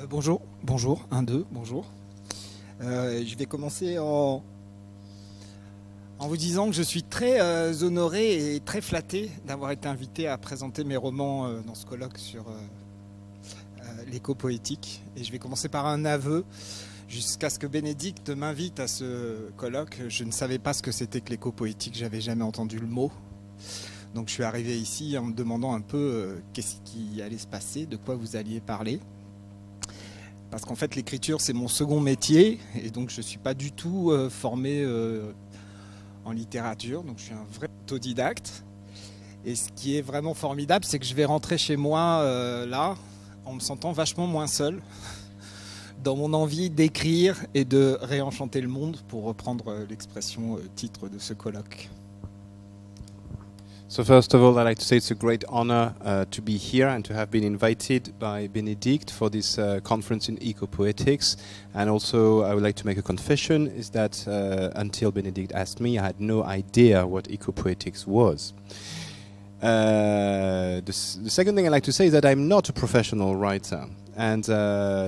Bonjour, 1, 2, bonjour. Je vais commencer en vous disant que je suis très honoré et très flatté d'avoir été invité à présenter mes romans dans ce colloque sur l'éco-poétique. Et je vais commencer par un aveu. Jusqu'à ce que Bénédicte m'invite à ce colloque, je ne savais pas ce que c'était que l'éco-poétique, j'avais jamais entendu le mot. Donc je suis arrivé ici en me demandant un peu qu'est-ce qui allait se passer, de quoi vous alliez parler. Parce qu'en fait l'écriture c'est mon second métier et donc je ne suis pas du tout formé en littérature, donc je suis un vrai autodidacte. Et ce qui est vraiment formidable, c'est que je vais rentrer chez moi là en me sentant vachement moins seul dans mon envie d'écrire et de réenchanter le monde, pour reprendre l'expression titre de ce colloque. So first of all, I'd like to say it's a great honor to be here and to have been invited by Benedict for this conference in eco-poetics. And also I would like to make a confession, is that until Benedict asked me, I had no idea what eco-poetics was. The second thing I'd like to say is that I'm not a professional writer. And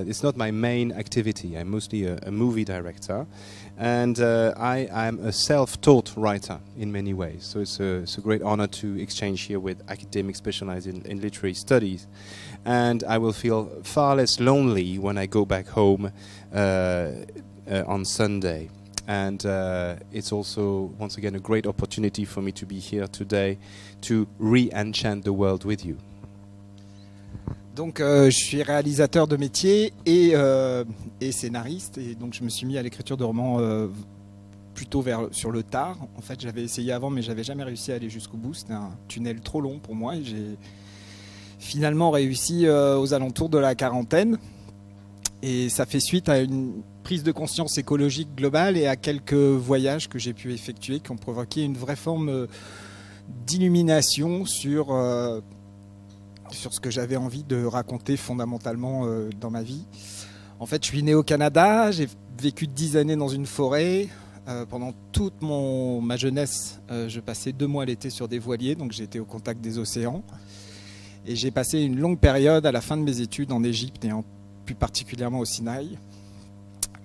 it's not my main activity. I'm mostly a movie director, and I'm a self-taught writer in many ways. So it's a great honor to exchange here with academics specialized in literary studies. And I will feel far less lonely when I go back home on Sunday. And it's also, once again, a great opportunity for me to be here today to re-enchant the world with you. Donc je suis réalisateur de métier et scénariste, et donc je me suis mis à l'écriture de romans plutôt sur le tard. En fait j'avais essayé avant mais j'avais jamais réussi à aller jusqu'au bout, c'était un tunnel trop long pour moi, et j'ai finalement réussi aux alentours de la quarantaine, et ça fait suite à une prise de conscience écologique globale et à quelques voyages que j'ai pu effectuer qui ont provoqué une vraie forme d'illumination sur ce que j'avais envie de raconter fondamentalement dans ma vie. En fait, je suis né au Canada, j'ai vécu 10 années dans une forêt. Pendant toute ma jeunesse, je passais 2 mois l'été sur des voiliers, donc j'étais au contact des océans. Et j'ai passé une longue période à la fin de mes études en Égypte, et plus particulièrement au Sinaï.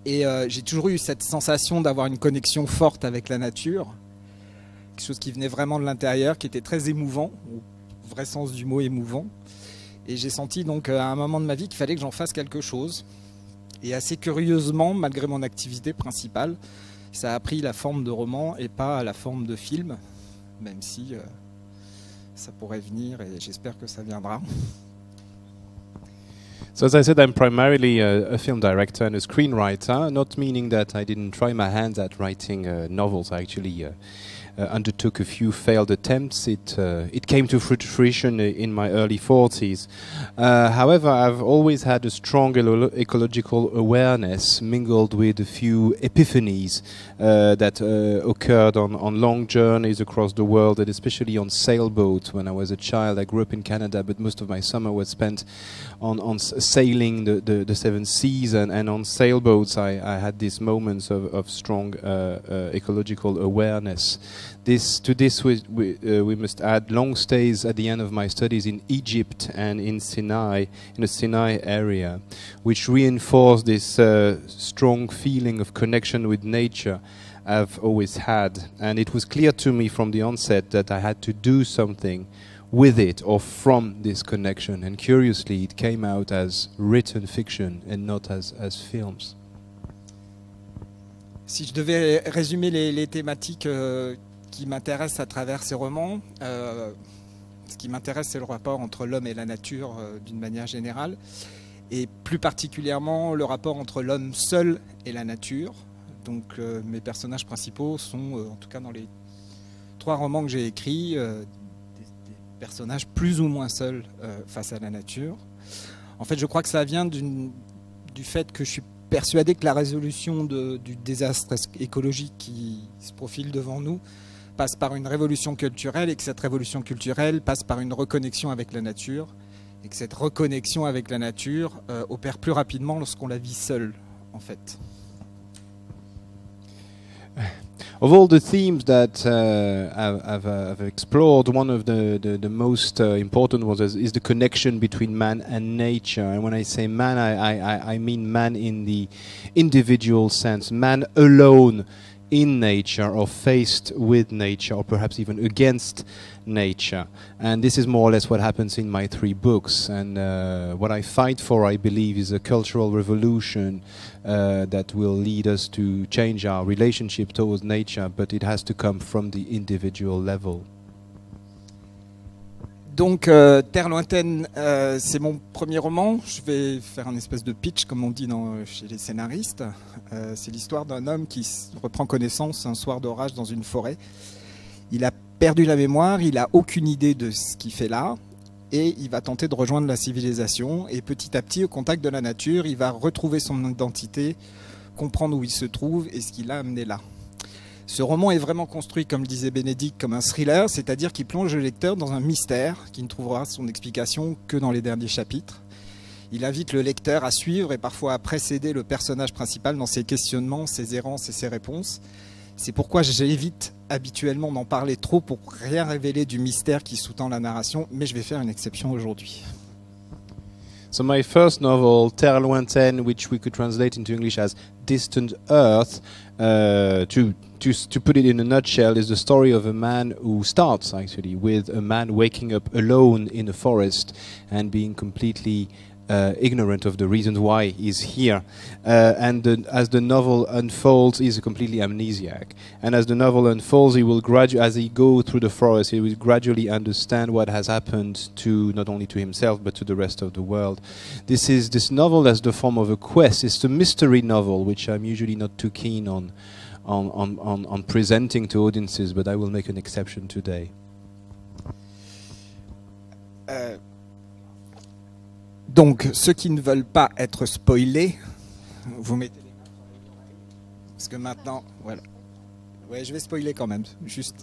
Et j'ai toujours eu cette sensation d'avoir une connexion forte avec la nature, quelque chose qui venait vraiment de l'intérieur, qui était très émouvant, vrai sens du mot, émouvant. Et j'ai senti donc à un moment de ma vie qu'il fallait que j'en fasse quelque chose. Et assez curieusement, malgré mon activité principale, ça a pris la forme de roman et pas la forme de film, même si ça pourrait venir, et j'espère que ça viendra. So as I said, I'm primarily a film director and a screenwriter, not meaning that I didn't try my hands at writing novels. I actually undertook a few failed attempts. It came to fruition in my early 40s. However, I've always had a strong ecological awareness mingled with a few epiphanies that occurred on long journeys across the world, and especially on sailboats when I was a child. I grew up in Canada, but most of my summer was spent on sailing the seven seas, and on sailboats I had these moments of strong ecological awareness. To this we must add long stays at the end of my studies in Egypt and in the Sinai area, which reinforced this strong feeling of connection with nature I've always had. And it was clear to me from the onset that I had to do something with it or from this connection. And curiously, it came out as written fiction and not as films. Si je devais résumer les thématiques qui m'intéressent à travers ces romans, ce qui m'intéresse, c'est le rapport entre l'homme et la nature d'une manière générale, et plus particulièrement le rapport entre l'homme seul et la nature. Donc mes personnages principaux sont, en tout cas dans les 3 romans que j'ai écrits, des personnages plus ou moins seuls face à la nature. En fait, je crois que ça vient du fait que je suis persuadé que la résolution du désastre écologique qui se profile devant nous passe par une révolution culturelle, et que cette révolution culturelle passe par une reconnexion avec la nature, et que cette reconnexion avec la nature opère plus rapidement lorsqu'on la vit seule, en fait. Of all the themes that I've explored, one of the most important ones is the connection between man and nature. And when I say man, I mean man in the individual sense, man alone in nature or faced with nature or perhaps even against nature. And this is more or less what happens in my 3 books. And what I fight for, I believe, is a cultural revolution that will lead us to change our relationship towards nature, but it has to come from the individual level. Donc, Terre lointaine, c'est mon premier roman. Je vais faire un espèce de pitch, comme on dit chez les scénaristes. C'est l'histoire d'un homme qui reprend connaissance un soir d'orage dans une forêt. Il a perdu la mémoire, il n'a aucune idée de ce qu'il fait là, et il va tenter de rejoindre la civilisation. Et petit à petit, au contact de la nature, il va retrouver son identité, comprendre où il se trouve et ce qui l'a amené là. Ce roman est vraiment construit, comme disait Bénédicte, comme un thriller, c'est-à-dire qu'il plonge le lecteur dans un mystère qui ne trouvera son explication que dans les derniers chapitres. Il invite le lecteur à suivre et parfois à précéder le personnage principal dans ses questionnements, ses errances et ses réponses. C'est pourquoi j'évite habituellement d'en parler trop pour rien révéler du mystère qui sous-tend la narration, mais je vais faire une exception aujourd'hui. So my first novel, Terre lointaine, which we could translate into English as Distant Earth, to put it in a nutshell, is the story of a man who starts actually with a man waking up alone in a forest and being completely ignorant of the reasons why he's here. As the novel unfolds, he's completely amnesiac. And as the novel unfolds, he will as he goes through the forest, he will gradually understand what has happened to not only to himself but to the rest of the world. This novel has the form of a quest. It's a mystery novel, which I'm usually not too keen on presenting to audiences, but I will make an exception today. Donc, ceux qui ne veulent pas être spoilés, vous mettez les mains sur les oreilles. Parce que maintenant, voilà. Ouais, je vais spoiler quand même, juste.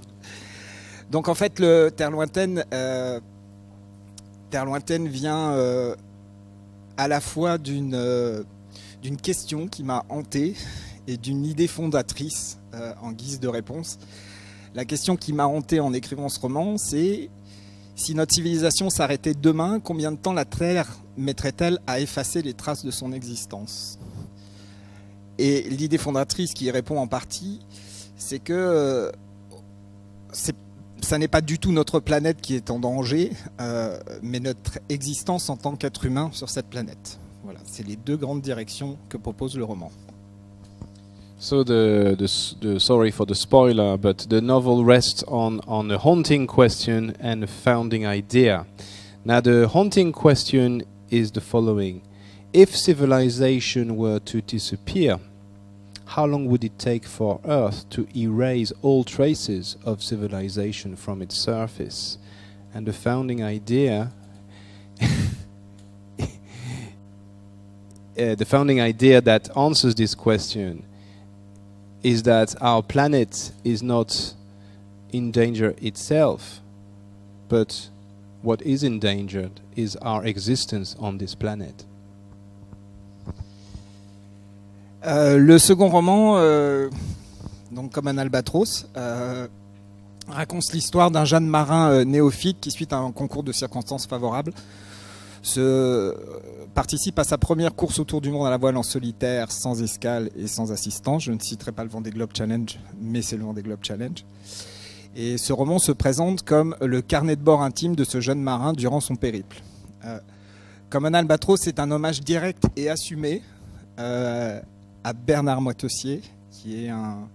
Donc, en fait, le Terre lointaine vient à la fois d'une question qui m'a hanté et d'une idée fondatrice en guise de réponse. La question qui m'a hanté en écrivant ce roman, c'est: si notre civilisation s'arrêtait demain, combien de temps la Terre mettrait-elle à effacer les traces de son existence? Et l'idée fondatrice qui y répond en partie, c'est que ça n'est pas du tout notre planète qui est en danger, mais notre existence en tant qu'être humain sur cette planète. Voilà, c'est les 2 grandes directions que propose le roman. So sorry for the spoiler, but the novel rests on a haunting question and a founding idea. Now the haunting question is the following: if civilization were to disappear, how long would it take for Earth to erase all traces of civilization from its surface? And the founding idea the founding idea that answers this question is that our planet is not in danger itself, but what is endangered is our existence on this planet. Le second roman, donc Comme un albatros, raconte l'histoire d'un jeune marin néophyte qui, suite à un concours de circonstances favorables, participe à sa première course autour du monde à la voile en solitaire, sans escale et sans assistance. Je ne citerai pas le Vendée Globe Challenge, mais c'est le Vendée Globe Challenge. Et ce roman se présente comme le carnet de bord intime de ce jeune marin durant son périple. Comme un albatros, c'est un hommage direct et assumé à Bernard Moitessier, qui est un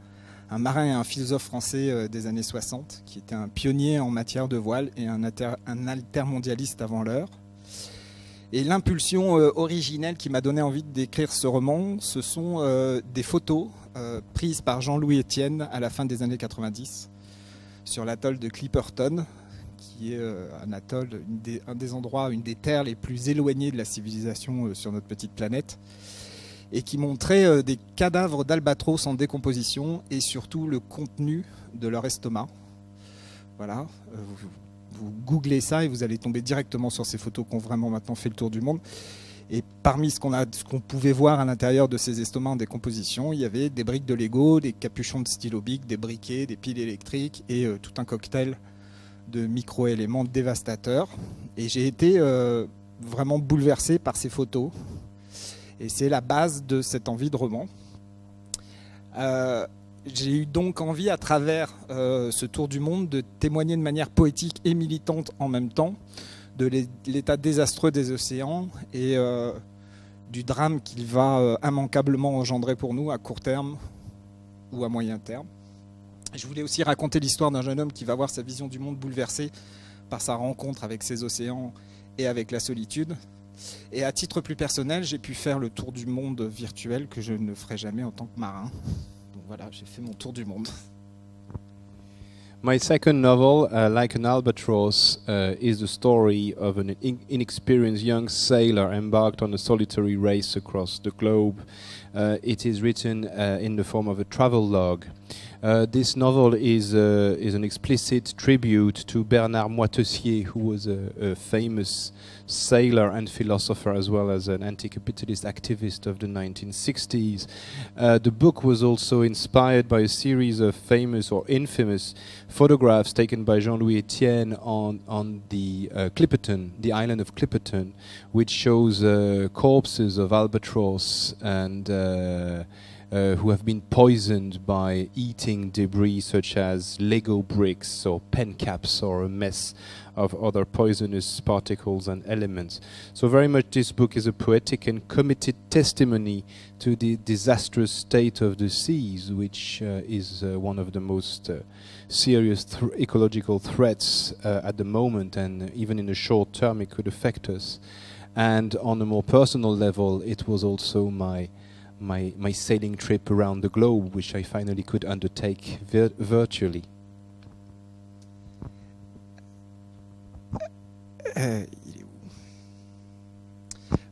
marin et un philosophe français des années 60, qui était un pionnier en matière de voile et un altermondialiste avant l'heure. Et l'impulsion originelle qui m'a donné envie d'écrire ce roman, ce sont des photos prises par Jean-Louis Etienne à la fin des années 90 sur l'atoll de Clipperton, qui est un atoll, un des endroits, une des terres les plus éloignées de la civilisation sur notre petite planète, et qui montrait des cadavres d'albatros en décomposition et surtout le contenu de leur estomac. Voilà, vous googlez ça et vous allez tomber directement sur ces photos qui ont vraiment maintenant fait le tour du monde. Et parmi ce qu'on pouvait voir à l'intérieur de ces estomacs en décomposition, il y avait des briques de Lego, des capuchons de stylo bic, des briquets, des piles électriques et tout un cocktail de micro-éléments dévastateurs. Et j'ai été vraiment bouleversé par ces photos. Et c'est la base de cette envie de roman. J'ai eu donc envie, à travers ce tour du monde, de témoigner de manière poétique et militante en même temps de l'état désastreux des océans et du drame qu'il va immanquablement engendrer pour nous à court terme ou à moyen terme. Je voulais aussi raconter l'histoire d'un jeune homme qui va voir sa vision du monde bouleversée par sa rencontre avec ces océans et avec la solitude. Et à titre plus personnel, j'ai pu faire le tour du monde virtuel que je ne ferai jamais en tant que marin. Donc voilà, j'ai fait mon tour du monde. My second novel, Like an Albatross, is the story of an inexperienced young sailor embarked on a solitary race across the globe. It is written in the form of a travel log. This novel is an explicit tribute to Bernard Moitessier, who was a famous sailor and philosopher, as well as an anti-capitalist activist of the 1960s. The book was also inspired by a series of famous or infamous photographs taken by Jean-Louis Etienne on the Clipperton, the island of Clipperton, which shows corpses of albatross and who have been poisoned by eating debris such as Lego bricks or pen caps or a mess of other poisonous particles and elements. So very much this book is a poetic and committed testimony to the disastrous state of the seas, which is one of the most serious ecological threats at the moment, and even in the short term it could affect us. And on a more personal level, it was also my sailing trip around the globe, which I finally could undertake virtually. Il est où ?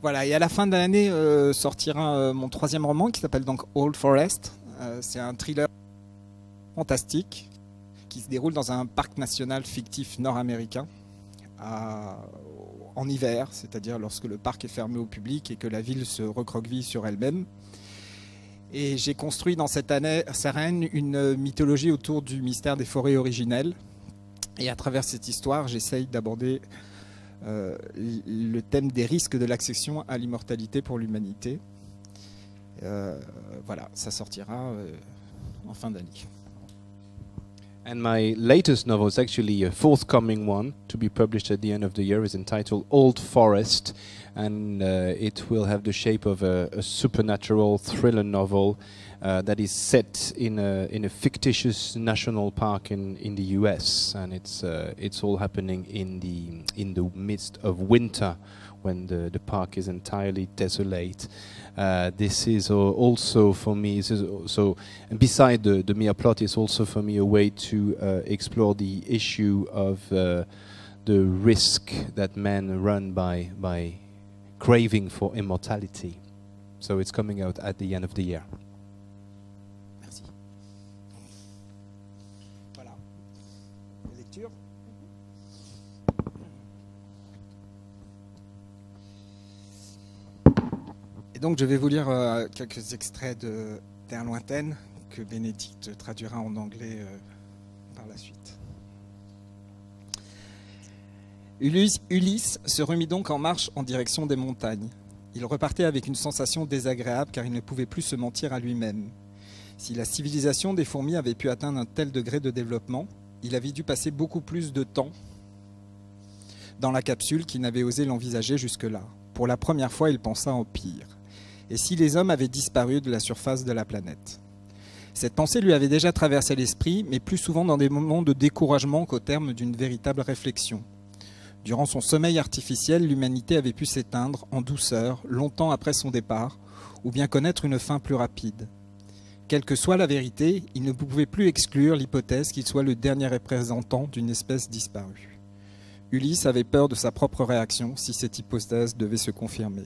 Voilà, et à la fin de l'année sortira mon troisième roman qui s'appelle donc Old Forest. C'est un thriller fantastique qui se déroule dans un parc national fictif nord-américain en hiver, c'est-à-dire lorsque le parc est fermé au public et que la ville se recroqueville sur elle-même. Et j'ai construit dans cette arène une mythologie autour du mystère des forêts originelles. Et à travers cette histoire, j'essaye d'aborder le thème des risques de l'accession à l'immortalité pour l'humanité. Voilà, ça sortira en fin d'année. And my latest novel is actually a forthcoming one to be published at the end of the year. Is entitled Old Forest, and it will have the shape of a supernatural thriller novel that is set in a fictitious national park in the US, and it's all happening in the midst of winter, when the park is entirely desolate. This is also for me, and beside the mere plot, is also for me a way to explore the issue of the risk that men run by craving for immortality. So it's coming out at the end of the year. Merci. Voilà. Lecture. Donc je vais vous lire quelques extraits de Terre lointaine que Bénédicte traduira en anglais par la suite. Ulysse se remit donc en marche en direction des montagnes. Il repartait avec une sensation désagréable car il ne pouvait plus se mentir à lui-même. Si la civilisation des fourmis avait pu atteindre un tel degré de développement, il avait dû passer beaucoup plus de temps dans la capsule qu'il n'avait osé l'envisager jusque-là. Pour la première fois, il pensa en pire. Et si les hommes avaient disparu de la surface de la planète ? Cette pensée lui avait déjà traversé l'esprit, mais plus souvent dans des moments de découragement qu'au terme d'une véritable réflexion. Durant son sommeil artificiel, l'humanité avait pu s'éteindre en douceur, longtemps après son départ, ou bien connaître une fin plus rapide. Quelle que soit la vérité, il ne pouvait plus exclure l'hypothèse qu'il soit le dernier représentant d'une espèce disparue. Ulysse avait peur de sa propre réaction si cette hypothèse devait se confirmer.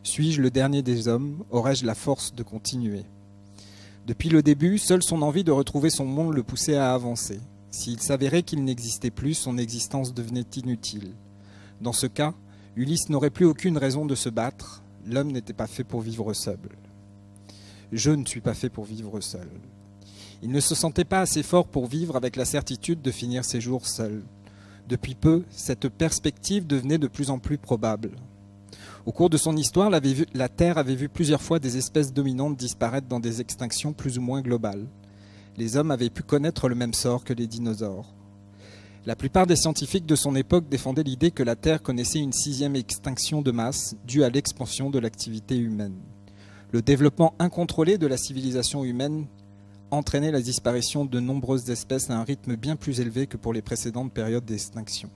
Suis-je le dernier des hommes ? Aurais-je la force de continuer ? Depuis le début, seule son envie de retrouver son monde le poussait à avancer. S'il s'avérait qu'il n'existait plus, son existence devenait inutile. Dans ce cas, Ulysse n'aurait plus aucune raison de se battre, L'homme n'était pas fait pour vivre seul. Je ne suis pas fait pour vivre seul. Il ne se sentait pas assez fort pour vivre avec la certitude de finir ses jours seul. Depuis peu, cette perspective devenait de plus en plus probable. Au cours de son histoire, la Terre avait vu plusieurs fois des espèces dominantes disparaître dans des extinctions plus ou moins globales. Les hommes avaient pu connaître le même sort que les dinosaures. La plupart des scientifiques de son époque défendaient l'idée que la Terre connaissait une 6e extinction de masse due à l'expansion de l'activité humaine. Le développement incontrôlé de la civilisation humaine entraînait la disparition de nombreuses espèces à un rythme bien plus élevé que pour les précédentes périodes d'extinction.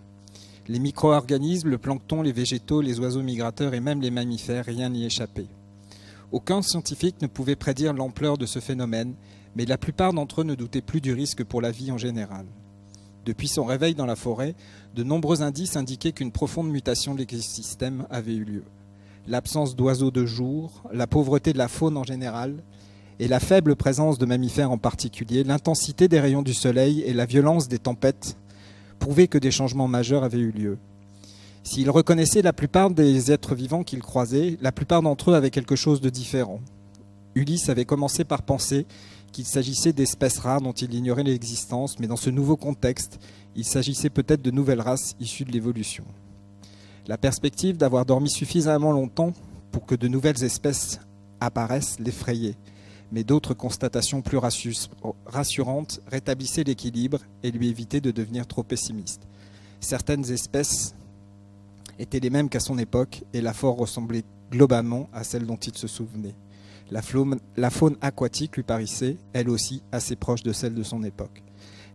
Les micro-organismes, le plancton, les végétaux, les oiseaux migrateurs et même les mammifères, rien n'y échappait. Aucun scientifique ne pouvait prédire l'ampleur de ce phénomène, mais la plupart d'entre eux ne doutaient plus du risque pour la vie en général. Depuis son réveil dans la forêt, de nombreux indices indiquaient qu'une profonde mutation de l'écosystème avait eu lieu. L'absence d'oiseaux de jour, la pauvreté de la faune en général, et la faible présence de mammifères en particulier, l'intensité des rayons du soleil et la violence des tempêtes prouvaient que des changements majeurs avaient eu lieu. S'il reconnaissait la plupart des êtres vivants qu'il croisait, la plupart d'entre eux avaient quelque chose de différent. Ulysse avait commencé par penser qu'il s'agissait d'espèces rares dont il ignorait l'existence, mais dans ce nouveau contexte, il s'agissait peut-être de nouvelles races issues de l'évolution. La perspective d'avoir dormi suffisamment longtemps pour que de nouvelles espèces apparaissent l'effrayait, mais d'autres constatations plus rassurantes rétablissaient l'équilibre et lui évitaient de devenir trop pessimiste. Certaines espèces étaient les mêmes qu'à son époque et la faune ressemblait globalement à celle dont il se souvenait. La faune aquatique lui paraissait, elle aussi, assez proche de celle de son époque.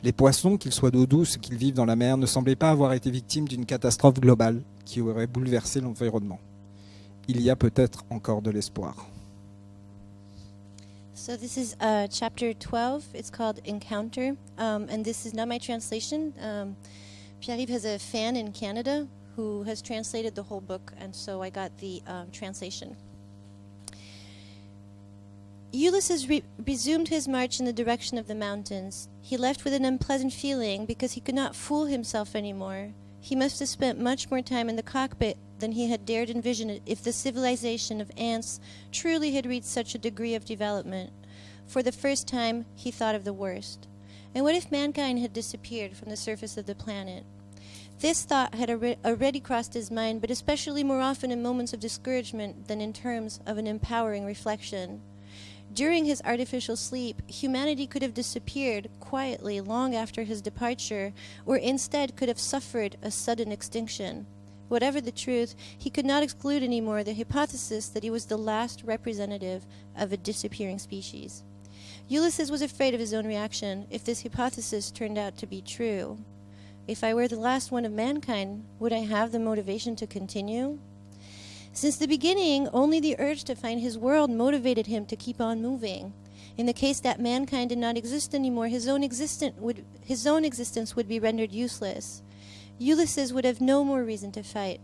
Les poissons, qu'ils soient d'eau douce ou qu'ils vivent dans la mer, ne semblaient pas avoir été victimes d'une catastrophe globale qui aurait bouleversé l'environnement. Il y a peut-être encore de l'espoir. So this is chapter 12. It's called Encounter, and this is not my translation. Pierre-Yves has a fan in Canada who has translated the whole book, and so I got the translation. Ulysses resumed his march in the direction of the mountains. He left with an unpleasant feeling because he could not fool himself anymore. He must have spent much more time in the cockpit than he had dared envision if the civilization of ants truly had reached such a degree of development. For the first time, he thought of the worst. And what if mankind had disappeared from the surface of the planet? This thought had already crossed his mind, but especially more often in moments of discouragement than in terms of an empowering reflection. During his artificial sleep, humanity could have disappeared quietly long after his departure, or instead could have suffered a sudden extinction. Whatever the truth, he could not exclude anymore the hypothesis that he was the last representative of a disappearing species. Ulysses was afraid of his own reaction if this hypothesis turned out to be true. If I were the last one of mankind, would I have the motivation to continue? Since the beginning, only the urge to find his world motivated him to keep on moving. In the case that mankind did not exist anymore, his own existence would be rendered useless. Ulysses would have no more reason to fight.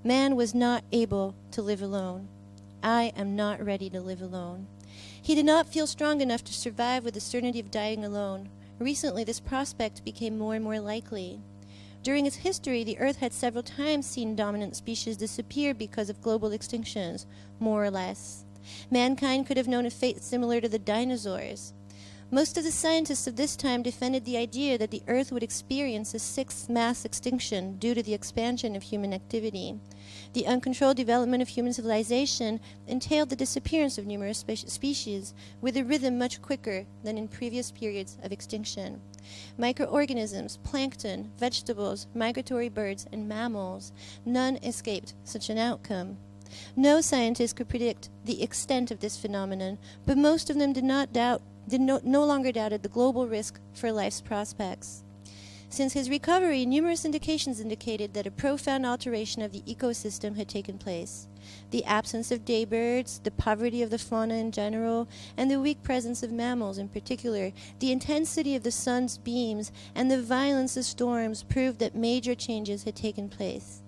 Man was not able to live alone. I am not ready to live alone. He did not feel strong enough to survive with the certainty of dying alone. Recently, this prospect became more and more likely. During its history, the Earth had several times seen dominant species disappear because of global extinctions, more or less. Mankind could have known a fate similar to the dinosaurs. Most of the scientists of this time defended the idea that the Earth would experience a sixth mass extinction due to the expansion of human activity. The uncontrolled development of human civilization entailed the disappearance of numerous species with a rhythm much quicker than in previous periods of extinction. Microorganisms, plankton, vegetables, migratory birds, and mammals, none escaped such an outcome. No scientist could predict the extent of this phenomenon, but most of them no longer doubted the global risk for life's prospects. Since his recovery, numerous indications indicated that a profound alteration of the ecosystem had taken place. The absence of daybirds, the poverty of the fauna in general, and the weak presence of mammals in particular, the intensity of the sun's beams, and the violence of storms proved that major changes had taken place.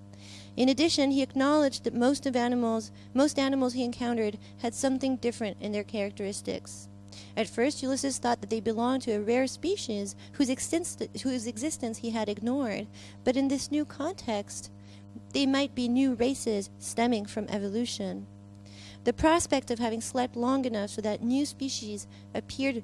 In addition, he acknowledged that most animals he encountered had something different in their characteristics. At first, Ulysses thought that they belonged to a rare species whose existence he had ignored, but in this new context, they might be new races stemming from evolution. The prospect of having slept long enough so that new species appeared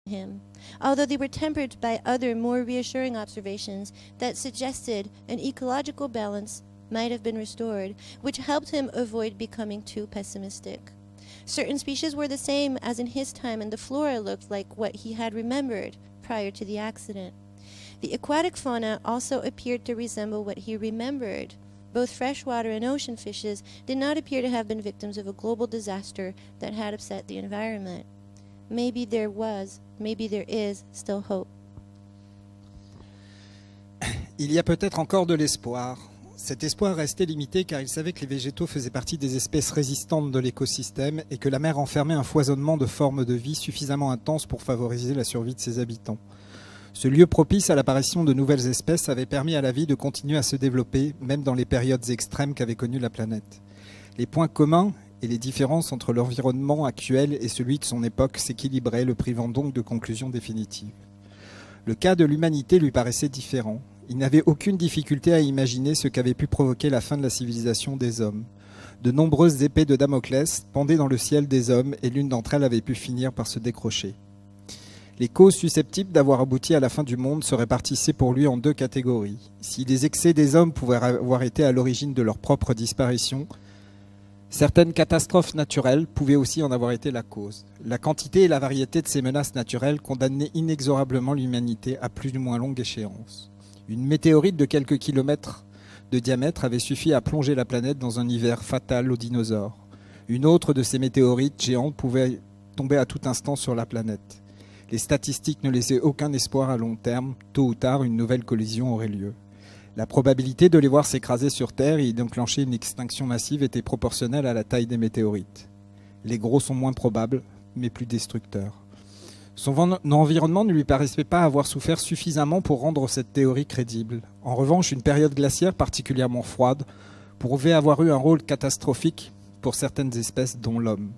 him, although they were tempered by other more reassuring observations that suggested an ecological balance might have been restored, which helped him avoid becoming too pessimistic. Certain species were the same as in his time, and the flora looked like what he had remembered prior to the accident. The aquatic fauna also appeared to resemble what he remembered. Both freshwater and ocean fishes did not appear to have been victims of a global disaster that had upset the environment. Maybe there was, maybe there is still hope. Il y a peut-être encore de l'espoir. Cet espoir restait limité car il savait que les végétaux faisaient partie des espèces résistantes de l'écosystème et que la mer enfermait un foisonnement de formes de vie suffisamment intense pour favoriser la survie de ses habitants. Ce lieu propice à l'apparition de nouvelles espèces avait permis à la vie de continuer à se développer, même dans les périodes extrêmes qu'avait connues la planète. Les points communs et les différences entre l'environnement actuel et celui de son époque s'équilibraient, le privant donc de conclusions définitives. Le cas de l'humanité lui paraissait différent. Il n'avait aucune difficulté à imaginer ce qu'avait pu provoquer la fin de la civilisation des hommes. De nombreuses épées de Damoclès pendaient dans le ciel des hommes et l'une d'entre elles avait pu finir par se décrocher. Les causes susceptibles d'avoir abouti à la fin du monde se répartissaient pour lui en deux catégories. Si les excès des hommes pouvaient avoir été à l'origine de leur propre disparition, certaines catastrophes naturelles pouvaient aussi en avoir été la cause. La quantité et la variété de ces menaces naturelles condamnaient inexorablement l'humanité à plus ou moins longue échéance. Une météorite de quelques kilomètres de diamètre avait suffi à plonger la planète dans un hiver fatal aux dinosaures. Une autre de ces météorites géantes pouvait tomber à tout instant sur la planète. Les statistiques ne laissaient aucun espoir à long terme. Tôt ou tard, une nouvelle collision aurait lieu. La probabilité de les voir s'écraser sur Terre et d'enclencher une extinction massive était proportionnelle à la taille des météorites. Les gros sont moins probables, mais plus destructeurs. Son environnement ne lui paraissait pas avoir souffert suffisamment pour rendre cette théorie crédible. En revanche, une période glaciaire particulièrement froide pouvait avoir eu un rôle catastrophique pour certaines espèces, dont l'homme.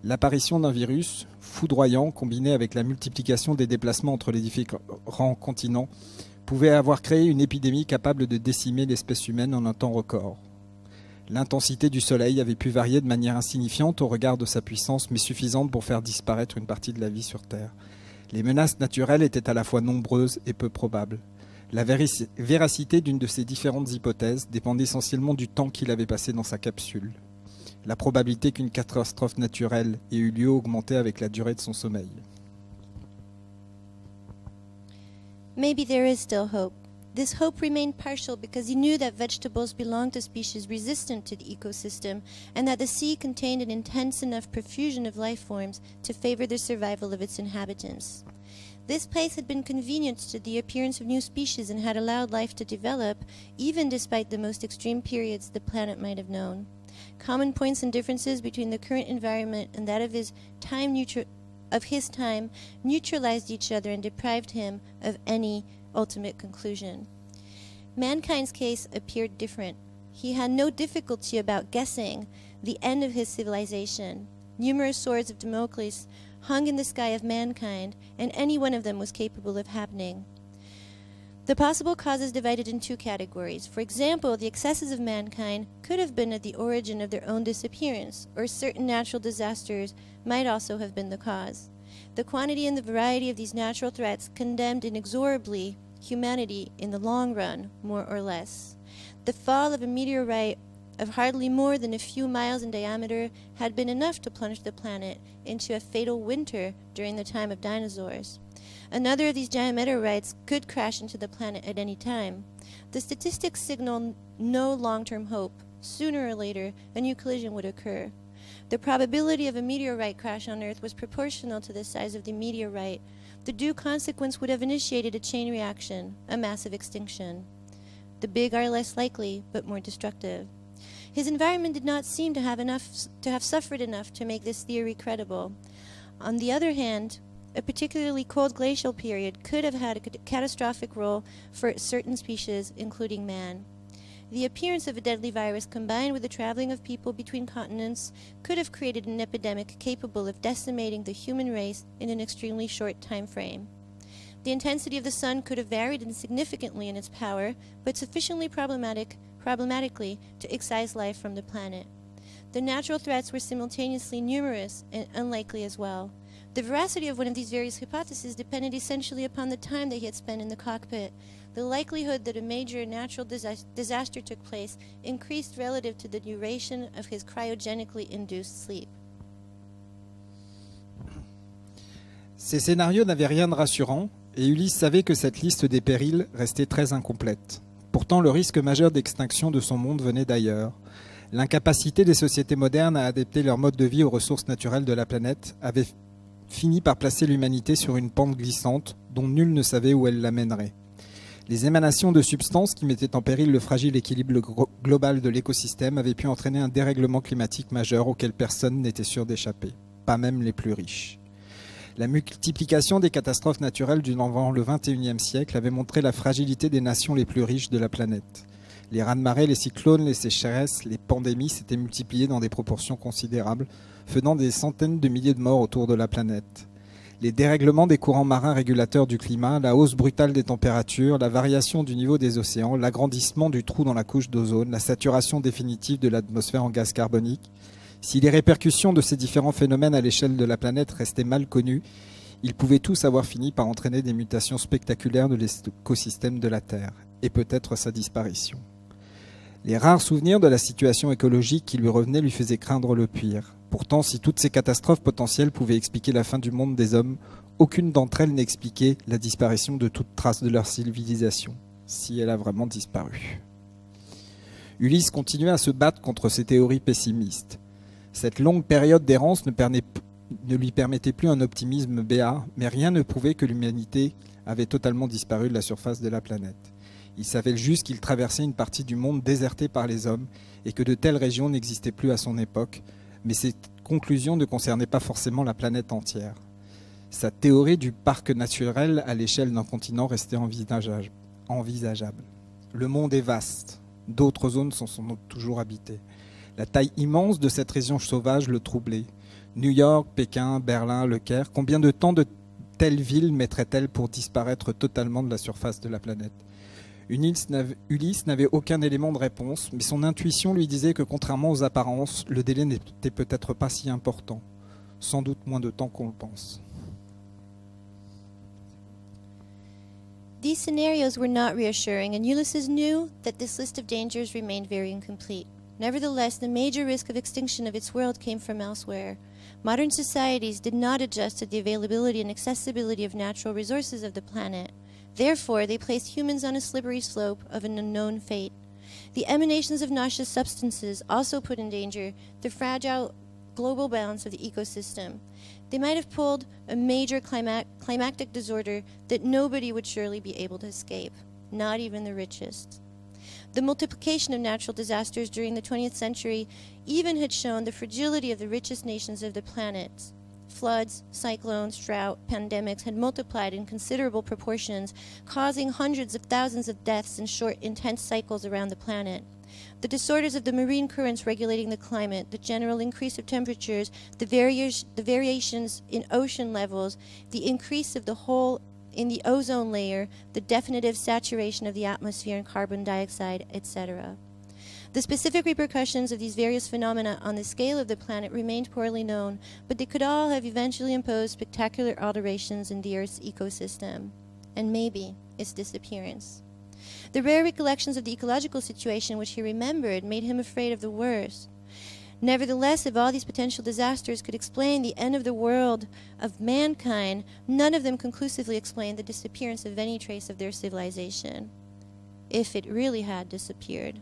L'apparition d'un virus foudroyant, combiné avec la multiplication des déplacements entre les différents continents, pouvait avoir créé une épidémie capable de décimer l'espèce humaine en un temps record. L'intensité du soleil avait pu varier de manière insignifiante au regard de sa puissance, mais suffisante pour faire disparaître une partie de la vie sur Terre. Les menaces naturelles étaient à la fois nombreuses et peu probables. La véracité d'une de ces différentes hypothèses dépendait essentiellement du temps qu'il avait passé dans sa capsule. La probabilité qu'une catastrophe naturelle ait eu lieu augmentait avec la durée de son sommeil. Maybe there is still hope. This hope remained partial because he knew that vegetables belonged to species resistant to the ecosystem and that the sea contained an intense enough profusion of life forms to favor the survival of its inhabitants. This place had been convenient to the appearance of new species and had allowed life to develop, even despite the most extreme periods the planet might have known. Common points and differences between the current environment and that of his time neutralized each other and deprived him of any ultimate conclusion. Mankind's case appeared different. He had no difficulty about guessing the end of his civilization. Numerous swords of Damocles hung in the sky of mankind, and any one of them was capable of happening. The possible causes divided in two categories. For example, the excesses of mankind could have been at the origin of their own disappearance, or certain natural disasters might also have been the cause. The quantity and the variety of these natural threats condemned inexorably humanity in the long run, more or less. The fall of a meteorite of hardly more than a few miles in diameter had been enough to plunge the planet into a fatal winter during the time of dinosaurs. Another of these giant meteorites could crash into the planet at any time. The statistics signal no long-term hope. Sooner or later, a new collision would occur. The probability of a meteorite crash on Earth was proportional to the size of the meteorite. The due consequence would have initiated a chain reaction, a massive extinction. The big are less likely, but more destructive. His environment did not seem to have suffered enough to make this theory credible. On the other hand, a particularly cold glacial period could have had a catastrophic role for certain species, including man. The appearance of a deadly virus combined with the traveling of people between continents could have created an epidemic capable of decimating the human race in an extremely short time frame. The intensity of the sun could have varied insignificantly in its power, but sufficiently problematic problematically to excise life from the planet. The natural threats were simultaneously numerous and unlikely as well. The veracity of one of these various hypotheses depended essentially upon the time that he had spent in the cockpit. The likelihood that a major natural disaster took place increased relative to the duration of his cryogenically induced sleep. Ces scénarios n'avaient rien de rassurant, et Ulysse savait que cette liste des périls restait très incomplète. Pourtant, le risque majeur d'extinction de son monde venait d'ailleurs. L'incapacité des sociétés modernes à adapter leur mode de vie aux ressources naturelles de la planète avait fini par placer l'humanité sur une pente glissante dont nul ne savait où elle l'amènerait. Les émanations de substances qui mettaient en péril le fragile équilibre global de l'écosystème avaient pu entraîner un dérèglement climatique majeur auquel personne n'était sûr d'échapper, pas même les plus riches. La multiplication des catastrophes naturelles durant le XXIe siècle avait montré la fragilité des nations les plus riches de la planète. Les raz-de-marée, les cyclones, les sécheresses, les pandémies s'étaient multipliées dans des proportions considérables, faisant des centaines de milliers de morts autour de la planète. Les dérèglements des courants marins régulateurs du climat, la hausse brutale des températures, la variation du niveau des océans, l'agrandissement du trou dans la couche d'ozone, la saturation définitive de l'atmosphère en gaz carbonique. Si les répercussions de ces différents phénomènes à l'échelle de la planète restaient mal connues, ils pouvaient tous avoir fini par entraîner des mutations spectaculaires de l'écosystème de la Terre, et peut-être sa disparition. Les rares souvenirs de la situation écologique qui lui revenaient lui faisaient craindre le pire. Pourtant, si toutes ces catastrophes potentielles pouvaient expliquer la fin du monde des hommes, aucune d'entre elles n'expliquait la disparition de toute trace de leur civilisation, si elle a vraiment disparu. Ulysse continuait à se battre contre ces théories pessimistes. Cette longue période d'errance ne lui permettait plus un optimisme béat, mais rien ne prouvait que l'humanité avait totalement disparu de la surface de la planète. Il savait juste qu'il traversait une partie du monde désertée par les hommes et que de telles régions n'existaient plus à son époque, mais cette conclusion ne concernait pas forcément la planète entière. Sa théorie du parc naturel à l'échelle d'un continent restait envisageable. Le monde est vaste, d'autres zones sont sans doute toujours habitées. La taille immense de cette région sauvage le troublait. New York, Pékin, Berlin, Le Caire, combien de temps de telles villes mettraient-elles pour disparaître totalement de la surface de la planète ? Ulysse n'avait aucun élément de réponse, mais son intuition lui disait que contrairement aux apparences, le délai n'était peut-être pas si important. Sans doute moins de temps qu'on le pense. These scenarios were not reassuring, and Ulysses knew that this list of dangers remained very incomplete. Nevertheless, the major risk of extinction of its world came from elsewhere. Modern societies did not adjust to the availability and accessibility of natural resources of the planet. Therefore, they placed humans on a slippery slope of an unknown fate. The emanations of noxious substances also put in danger the fragile global balance of the ecosystem. They might have pulled a major climactic disorder that nobody would surely be able to escape, not even the richest. The multiplication of natural disasters during the 20th century even had shown the fragility of the richest nations of the planet. Floods, cyclones, drought, pandemics had multiplied in considerable proportions, causing hundreds of thousands of deaths in short, intense cycles around the planet. The disorders of the marine currents regulating the climate, the general increase of temperatures, the variations in ocean levels, the increase of the hole in the ozone layer, the definitive saturation of the atmosphere in carbon dioxide, etc. The specific repercussions of these various phenomena on the scale of the planet remained poorly known, but they could all have eventually imposed spectacular alterations in the Earth's ecosystem, and maybe its disappearance. The rare recollections of the ecological situation which he remembered made him afraid of the worst. Nevertheless, if all these potential disasters could explain the end of the world of mankind, none of them conclusively explained the disappearance of any trace of their civilization, if it really had disappeared.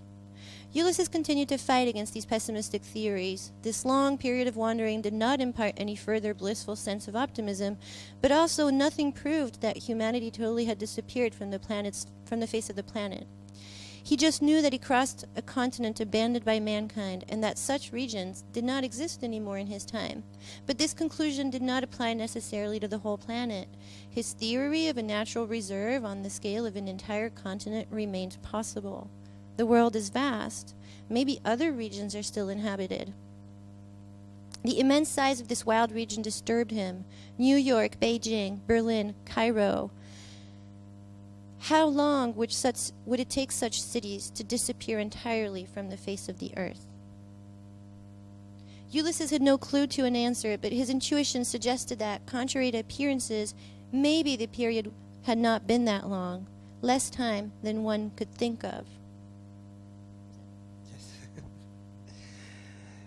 Ulysses continued to fight against these pessimistic theories. This long period of wandering did not impart any further blissful sense of optimism, but also nothing proved that humanity totally had disappeared from the face of the planet. He just knew that he crossed a continent abandoned by mankind and that such regions did not exist anymore in his time. But this conclusion did not apply necessarily to the whole planet. His theory of a natural reserve on the scale of an entire continent remained possible. The world is vast. Maybe other regions are still inhabited. The immense size of this wild region disturbed him. New York, Beijing, Berlin, Cairo How long would it take such cities to disappear entirely from the face of the earth? Ulysses had no clue to an answer, but his intuition suggested that, contrary to appearances, maybe the period had not been that long, less time than one could think of.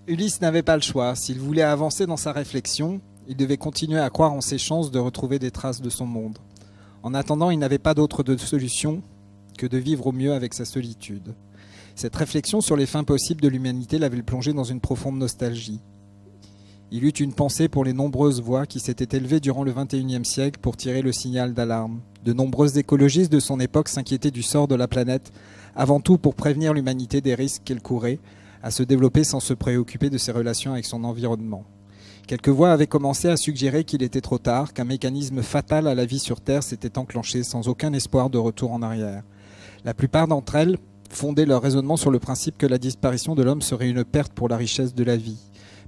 Ulysse n'avait pas le choix. S'il voulait avancer dans sa réflexion, il devait continuer à croire en ses chances de retrouver des traces de son monde. En attendant, il n'avait pas d'autre solution que de vivre au mieux avec sa solitude. Cette réflexion sur les fins possibles de l'humanité l'avait plongé dans une profonde nostalgie. Il eut une pensée pour les nombreuses voix qui s'étaient élevées durant le XXIe siècle pour tirer le signal d'alarme. De nombreux écologistes de son époque s'inquiétaient du sort de la planète, avant tout pour prévenir l'humanité des risques qu'elle courait à se développer sans se préoccuper de ses relations avec son environnement. Quelques voix avaient commencé à suggérer qu'il était trop tard, qu'un mécanisme fatal à la vie sur Terre s'était enclenché sans aucun espoir de retour en arrière. La plupart d'entre elles fondaient leur raisonnement sur le principe que la disparition de l'homme serait une perte pour la richesse de la vie.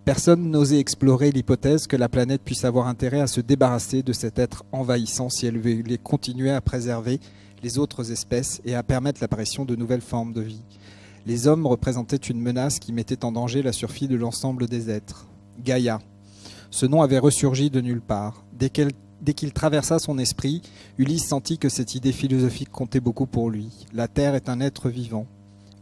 Personne n'osait explorer l'hypothèse que la planète puisse avoir intérêt à se débarrasser de cet être envahissant si elle voulait continuer à préserver les autres espèces et à permettre l'apparition de nouvelles formes de vie. Les hommes représentaient une menace qui mettait en danger la survie de l'ensemble des êtres. Gaïa. Ce nom avait ressurgi de nulle part. Dès qu'il traversa son esprit, Ulysse sentit que cette idée philosophique comptait beaucoup pour lui. La Terre est un être vivant.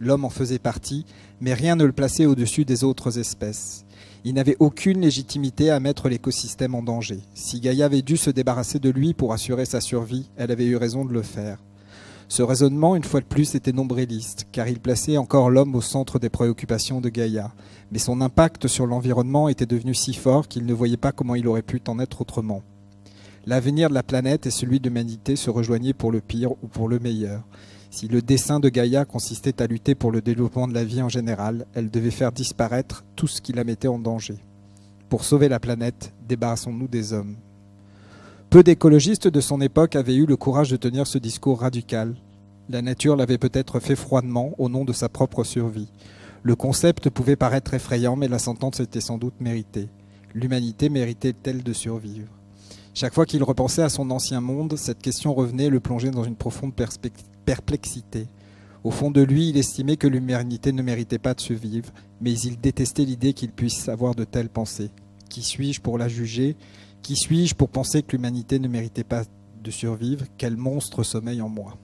L'homme en faisait partie, mais rien ne le plaçait au-dessus des autres espèces. Il n'avait aucune légitimité à mettre l'écosystème en danger. Si Gaïa avait dû se débarrasser de lui pour assurer sa survie, elle avait eu raison de le faire. Ce raisonnement, une fois de plus, était nombriliste, car il plaçait encore l'homme au centre des préoccupations de Gaïa. Mais son impact sur l'environnement était devenu si fort qu'il ne voyait pas comment il aurait pu en être autrement. L'avenir de la planète et celui de l'humanité se rejoignaient pour le pire ou pour le meilleur. Si le dessein de Gaïa consistait à lutter pour le développement de la vie en général, elle devait faire disparaître tout ce qui la mettait en danger. Pour sauver la planète, débarrassons-nous des hommes. Peu d'écologistes de son époque avaient eu le courage de tenir ce discours radical. La nature l'avait peut-être fait froidement au nom de sa propre survie. Le concept pouvait paraître effrayant, mais la sentence était sans doute méritée. L'humanité méritait-elle de survivre ? Chaque fois qu'il repensait à son ancien monde, cette question revenait et le plongeait dans une profonde perplexité. Au fond de lui, il estimait que l'humanité ne méritait pas de survivre, mais il détestait l'idée qu'il puisse avoir de telles pensées. Qui suis-je pour la juger ? Qui suis-je pour penser que l'humanité ne méritait pas de survivre ? Quel monstre sommeille en moi ?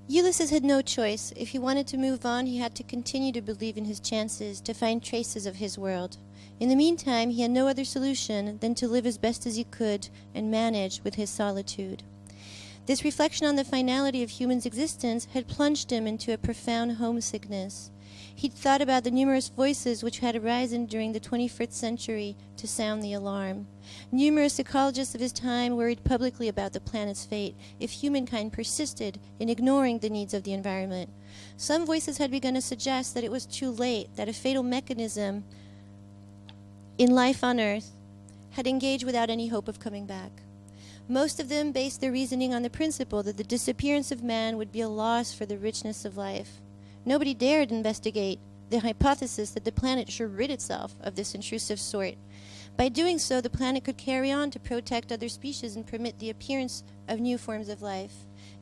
Ulysses had no choice. If he wanted to move on, he had to continue to believe in his chances, to find traces of his world. In the meantime, he had no other solution than to live as best as he could and manage with his solitude. This reflection on the finality of human existence had plunged him into a profound homesickness. He'd thought about the numerous voices which had arisen during the 21st century to sound the alarm. Numerous ecologists of his time worried publicly about the planet's fate if humankind persisted in ignoring the needs of the environment. Some voices had begun to suggest that it was too late, that a fatal mechanism in life on Earth had engaged without any hope of coming back. Most of them based their reasoning on the principle that the disappearance of man would be a loss for the richness of life. Nobody dared investigate the hypothesis that the planet should rid itself of this intrusive sort. By doing so, the planet could carry on to protect other species and permit the appearance of new forms of life.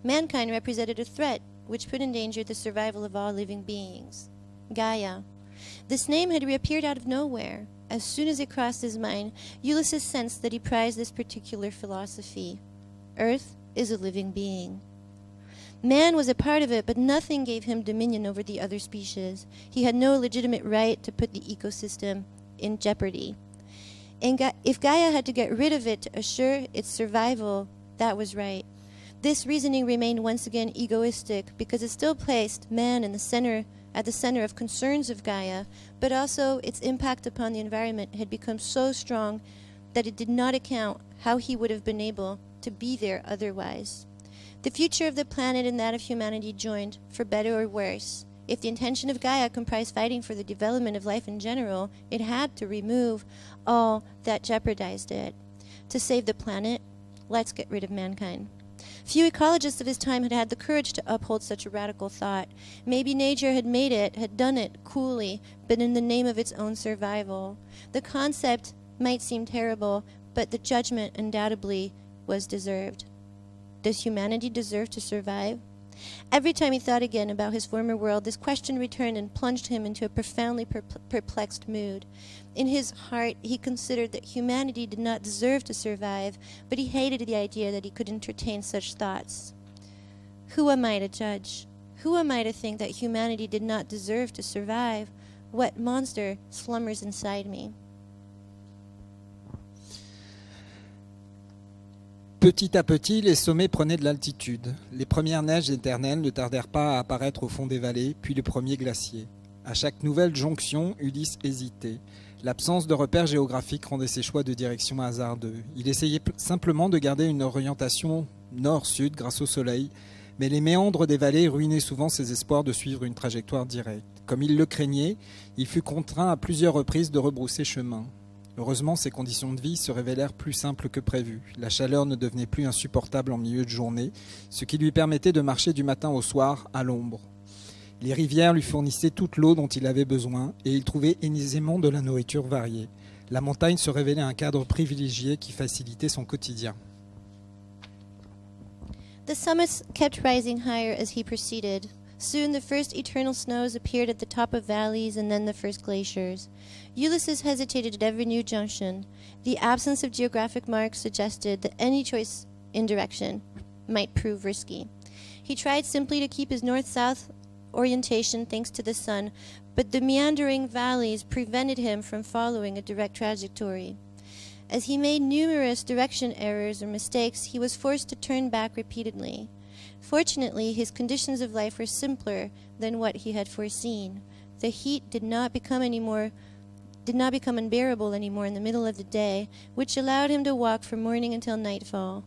Mankind represented a threat which put in danger the survival of all living beings. Gaia. This name had reappeared out of nowhere. As soon as it crossed his mind, Ulysses sensed that he prized this particular philosophy. Earth is a living being. Man was a part of it, but nothing gave him dominion over the other species. He had no legitimate right to put the ecosystem in jeopardy. And if Gaia had to get rid of it to assure its survival, that was right. This reasoning remained once again egoistic because it still placed man in the center, at the center of concerns of Gaia, but also its impact upon the environment had become so strong that it did not account how he would have been able to be there otherwise. The future of the planet and that of humanity joined, for better or worse. If the intention of Gaia comprised fighting for the development of life in general, it had to remove all that jeopardized it. To save the planet, let's get rid of mankind. Few ecologists of his time had had the courage to uphold such a radical thought. Maybe nature had done it coolly, but in the name of its own survival. The concept might seem terrible, but the judgment undoubtedly was deserved. Does humanity deserve to survive? Every time he thought again about his former world, this question returned and plunged him into a profoundly perplexed mood. In his heart, he considered that humanity did not deserve to survive, but he hated the idea that he could entertain such thoughts. Who am I to judge? Who am I to think that humanity did not deserve to survive? What monster slumbers inside me? Petit à petit, les sommets prenaient de l'altitude. Les premières neiges éternelles ne tardèrent pas à apparaître au fond des vallées, puis les premiers glaciers. À chaque nouvelle jonction, Ulysse hésitait. L'absence de repères géographiques rendait ses choix de direction hasardeux. Il essayait simplement de garder une orientation nord-sud grâce au soleil, mais les méandres des vallées ruinaient souvent ses espoirs de suivre une trajectoire directe. Comme il le craignait, il fut contraint à plusieurs reprises de rebrousser chemin. Heureusement, ses conditions de vie se révélèrent plus simples que prévu. La chaleur ne devenait plus insupportable en milieu de journée, ce qui lui permettait de marcher du matin au soir à l'ombre. Les rivières lui fournissaient toute l'eau dont il avait besoin et il trouvait aisément de la nourriture variée. La montagne se révélait un cadre privilégié qui facilitait son quotidien. The summits kept rising higher as he proceeded. Soon the first eternal snows appeared at the top of valleys and then the first glaciers. Ulysses hesitated at every new junction. The absence of geographic marks suggested that any choice in direction might prove risky. He tried simply to keep his north-south orientation thanks to the sun, but the meandering valleys prevented him from following a direct trajectory. As he made numerous direction errors or mistakes, he was forced to turn back repeatedly. Fortunately, his conditions of life were simpler than what he had foreseen. The heat did not become unbearable anymore in the middle of the day, which allowed him to walk from morning until nightfall.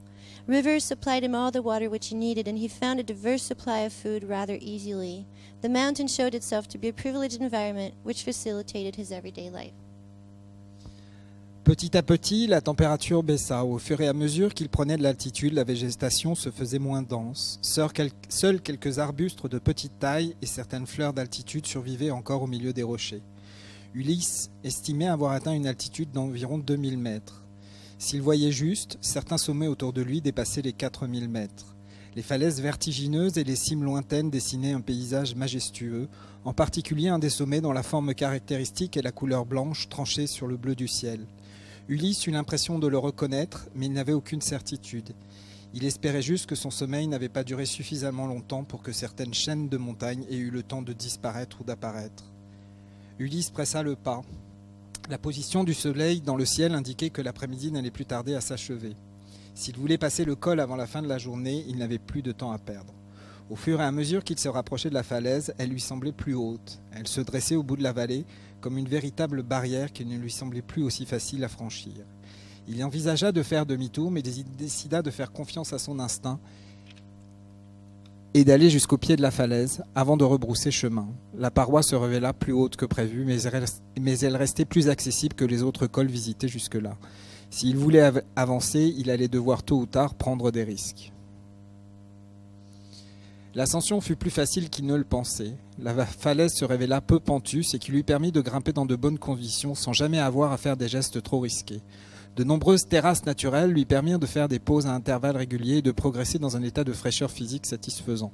Rivers supplied him all the water which he needed, and he found a diverse supply of food rather easily. The mountain showed itself to be a privileged environment which facilitated his everyday life. Petit à petit, la température baissa. Au fur et à mesure qu'il prenait de l'altitude, la végétation se faisait moins dense. Seuls quelques arbustes de petite taille et certaines fleurs d'altitude survivaient encore au milieu des rochers. Ulysse estimait avoir atteint une altitude d'environ 2000 mètres. S'il voyait juste, certains sommets autour de lui dépassaient les 4000 mètres. Les falaises vertigineuses et les cimes lointaines dessinaient un paysage majestueux, en particulier un des sommets dont la forme caractéristique est la couleur blanche tranchée sur le bleu du ciel. Ulysse eut l'impression de le reconnaître, mais il n'avait aucune certitude. Il espérait juste que son sommeil n'avait pas duré suffisamment longtemps pour que certaines chaînes de montagnes aient eu le temps de disparaître ou d'apparaître. Ulysse pressa le pas. La position du soleil dans le ciel indiquait que l'après-midi n'allait plus tarder à s'achever. S'il voulait passer le col avant la fin de la journée, il n'avait plus de temps à perdre. Au fur et à mesure qu'il se rapprochait de la falaise, elle lui semblait plus haute. Elle se dressait au bout de la vallée, comme une véritable barrière qui ne lui semblait plus aussi facile à franchir. Il envisagea de faire demi-tour, mais il décida de faire confiance à son instinct et d'aller jusqu'au pied de la falaise avant de rebrousser chemin. La paroi se révéla plus haute que prévu, mais elle restait plus accessible que les autres cols visités jusque-là. S'il voulait avancer, il allait devoir tôt ou tard prendre des risques. L'ascension fut plus facile qu'il ne le pensait. La falaise se révéla peu pentue, ce qui lui permit de grimper dans de bonnes conditions sans jamais avoir à faire des gestes trop risqués. De nombreuses terrasses naturelles lui permirent de faire des pauses à intervalles réguliers et de progresser dans un état de fraîcheur physique satisfaisant.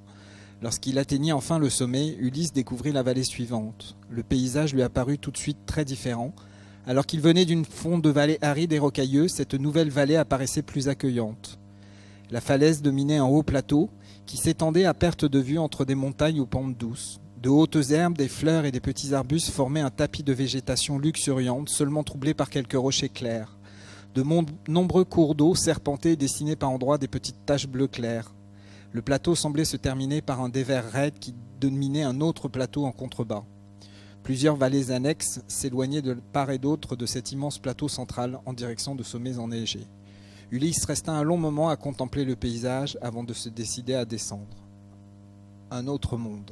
Lorsqu'il atteignit enfin le sommet, Ulysse découvrit la vallée suivante. Le paysage lui apparut tout de suite très différent. Alors qu'il venait d'une fond de vallée aride et rocailleuse, cette nouvelle vallée apparaissait plus accueillante. La falaise dominait un haut plateau qui s'étendait à perte de vue entre des montagnes aux pentes douces. De hautes herbes, des fleurs et des petits arbustes formaient un tapis de végétation luxuriante, seulement troublé par quelques rochers clairs. De nombreux cours d'eau serpentaient et dessinaient par endroits des petites taches bleu clair. Le plateau semblait se terminer par un dévers raide qui dominait un autre plateau en contrebas. Plusieurs vallées annexes s'éloignaient de part et d'autre de cet immense plateau central en direction de sommets enneigés. Ulysse resta un long moment à contempler le paysage avant de se décider à descendre. Un autre monde.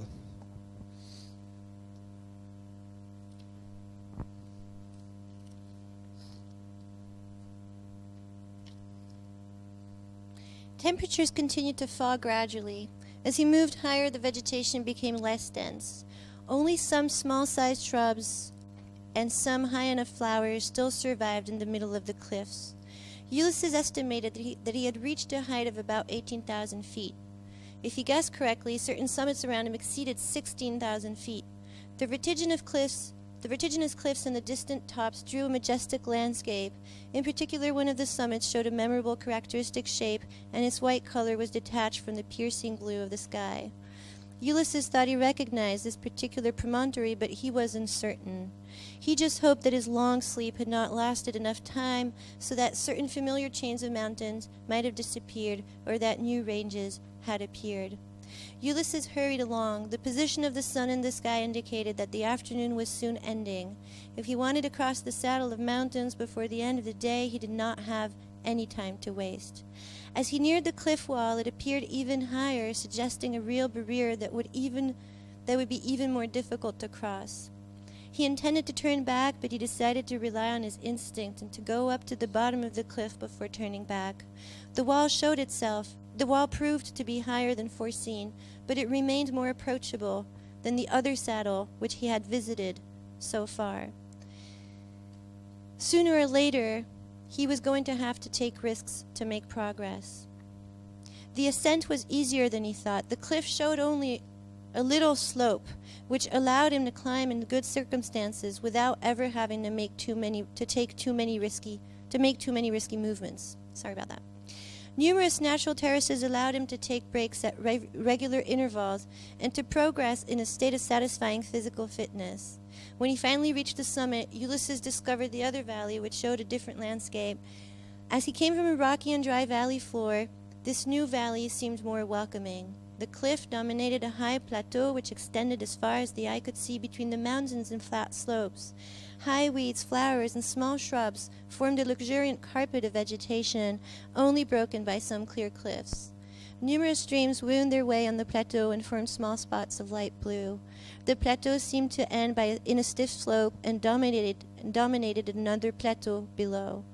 Temperatures continued to fall gradually. As he moved higher, the vegetation became less dense. Only some small-sized shrubs and some high enough flowers still survived in the middle of the cliffs. Ulysses estimated that he had reached a height of about 18,000 feet. If he guessed correctly, certain summits around him exceeded 16,000 feet. The vertiginous cliffs and the distant tops drew a majestic landscape. In particular, one of the summits showed a memorable characteristic shape, and its white color was detached from the piercing blue of the sky. Ulysses thought he recognized this particular promontory, but he was uncertain. He just hoped that his long sleep had not lasted enough time so that certain familiar chains of mountains might have disappeared or that new ranges had appeared. Ulysses hurried along. The position of the sun in the sky indicated that the afternoon was soon ending. If he wanted to cross the saddle of mountains before the end of the day, he did not have any time to waste. As he neared the cliff wall, it appeared even higher, suggesting a real barrier that would be even more difficult to cross. He intended to turn back, but he decided to rely on his instinct and to go up to the bottom of the cliff before turning back. The wall proved to be higher than foreseen, but it remained more approachable than the other saddle which he had visited so far. Sooner or later, he was going to have to take risks to make progress. The ascent was easier than he thought. The cliff showed only a little slope, which allowed him to climb in good circumstances without ever having to make too many risky movements. Sorry about that. Numerous natural terraces allowed him to take breaks at regular intervals and to progress in a state of satisfying physical fitness. When he finally reached the summit, Ulysses discovered the other valley, which showed a different landscape. As he came from a rocky and dry valley floor, this new valley seemed more welcoming. The cliff dominated a high plateau which extended as far as the eye could see between the mountains and flat slopes. High weeds, flowers, and small shrubs formed a luxuriant carpet of vegetation, only broken by some clear cliffs. Numerous streams wound their way on the plateau and formed small spots of light blue. The plateau seemed to end in a stiff slope and dominated another plateau below.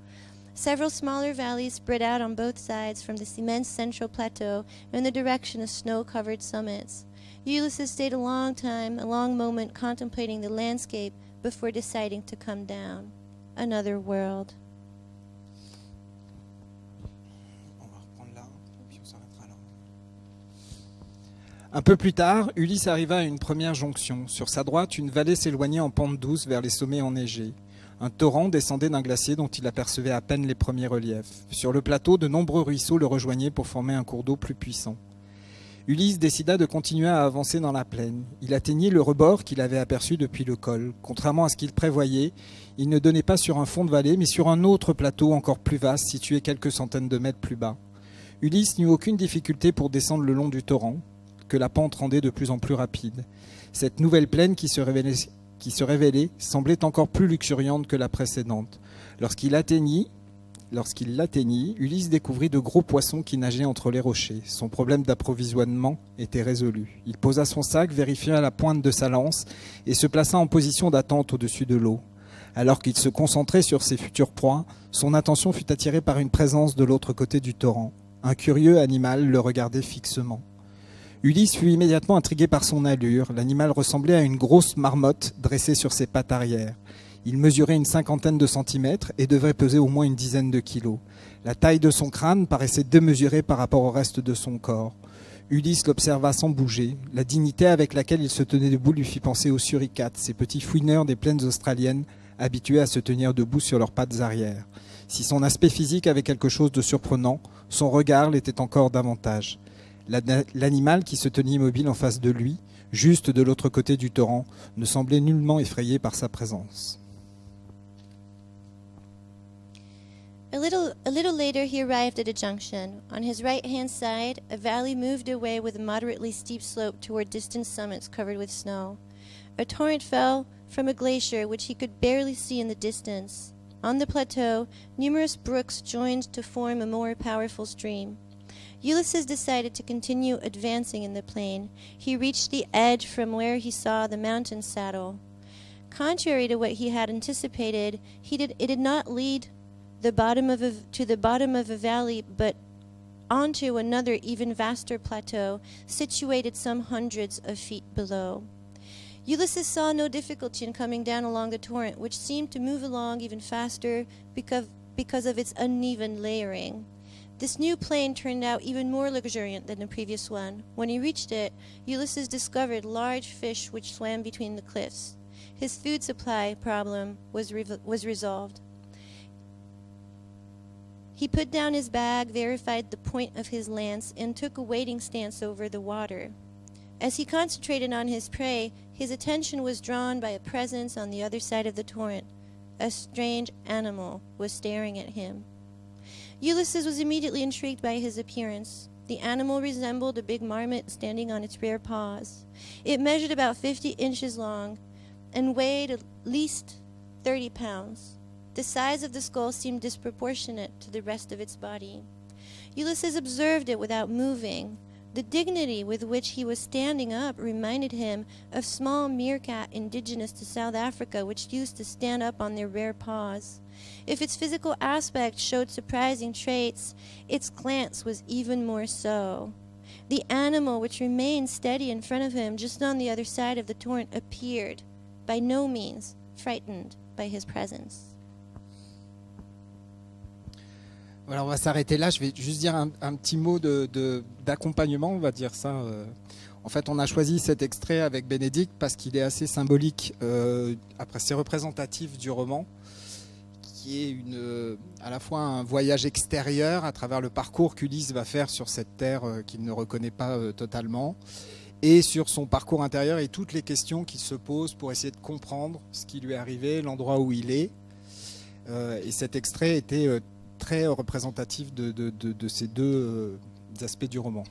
Several smaller valleys spread out on both sides from this immense central plateau in the direction of snow-covered summits. Ulysses stayed a long moment contemplating the landscape before deciding to come down. Another world. Un peu plus tard, Ulysse arriva à une première jonction. Sur sa droite, une vallée s'éloignait en pente douce vers les sommets enneigés. Un torrent descendait d'un glacier dont il apercevait à peine les premiers reliefs. Sur le plateau, de nombreux ruisseaux le rejoignaient pour former un cours d'eau plus puissant. Ulysse décida de continuer à avancer dans la plaine. Il atteignit le rebord qu'il avait aperçu depuis le col. Contrairement à ce qu'il prévoyait, il ne donnait pas sur un fond de vallée, mais sur un autre plateau encore plus vaste, situé quelques centaines de mètres plus bas. Ulysse n'eut aucune difficulté pour descendre le long du torrent, que la pente rendait de plus en plus rapide. Cette nouvelle plaine qui se révélait semblait encore plus luxuriante que la précédente. Lorsqu'il l'atteignit, Ulysse découvrit de gros poissons qui nageaient entre les rochers. Son problème d'approvisionnement était résolu. Il posa son sac, vérifia la pointe de sa lance et se plaça en position d'attente au-dessus de l'eau. Alors qu'il se concentrait sur ses futures proies, son attention fut attirée par une présence de l'autre côté du torrent. Un curieux animal le regardait fixement. Ulysse fut immédiatement intrigué par son allure. L'animal ressemblait à une grosse marmotte dressée sur ses pattes arrière. Il mesurait une 50aine de centimètres et devait peser au moins une dizaine de kilos. La taille de son crâne paraissait démesurée par rapport au reste de son corps. Ulysse l'observa sans bouger. La dignité avec laquelle il se tenait debout lui fit penser aux suricates, ces petits fouineurs des plaines australiennes habitués à se tenir debout sur leurs pattes arrière. Si son aspect physique avait quelque chose de surprenant, son regard l'était encore davantage. L'animal qui se tenait immobile en face de lui, juste de l'autre côté du torrent, ne semblait nullement effrayé par sa présence. A little later he arrived at a junction. On his right-hand side, a valley moved away with a moderately steep slope toward distant summits covered with snow. A torrent fell from a glacier which he could barely see in the distance. On the plateau, numerous brooks joined to form a more powerful stream. Ulysses decided to continue advancing in the plain. He reached the edge from where he saw the mountain saddle. Contrary to what he had anticipated, it did not lead to the bottom of a valley, but onto another even vaster plateau, situated some hundreds of feet below. Ulysses saw no difficulty in coming down along the torrent, which seemed to move along even faster because of its uneven layering. This new plain turned out even more luxuriant than the previous one. When he reached it, Ulysses discovered large fish which swam between the cliffs. His food supply problem was resolved. He put down his bag, verified the point of his lance, and took a waiting stance over the water. As he concentrated on his prey, his attention was drawn by a presence on the other side of the torrent. A strange animal was staring at him. Ulysses was immediately intrigued by his appearance. The animal resembled a big marmot standing on its rear paws. It measured about 50 inches long and weighed at least 30 pounds. The size of the skull seemed disproportionate to the rest of its body. Ulysses observed it without moving. The dignity with which he was standing up reminded him of small meerkat indigenous to South Africa, which used to stand up on their rear paws. If its physical aspect showed surprising traits, its glance was even more so. The animal, which remained steady in front of him just on the other side of the torrent, appeared, by no means frightened by his presence. Voilà, on va s'arrêter là. Je vais juste dire un petit mot d'accompagnement, on va dire ça. En fait, on a choisi cet extrait avec Bénédicte parce qu'il est assez symbolique. Après, c'est représentatif du roman, qui est à la fois un voyage extérieur à travers le parcours qu'Ulysse va faire sur cette terre qu'il ne reconnaît pas totalement, et sur son parcours intérieur et toutes les questions qu'il se pose pour essayer de comprendre ce qui lui est arrivé, l'endroit où il est. Et cet extrait était très représentatif de ces deux aspects du roman.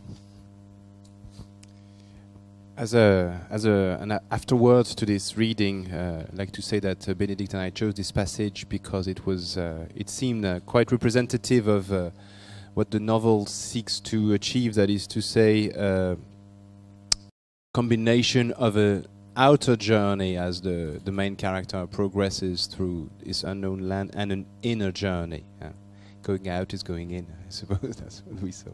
Afterwards to this reading, I'd like to say that Benedict and I chose this passage because it seemed quite representative of what the novel seeks to achieve. That is to say, combination of an outer journey as the main character progresses through this unknown land, and an inner journey. Going out is going in, I suppose. That's what we saw.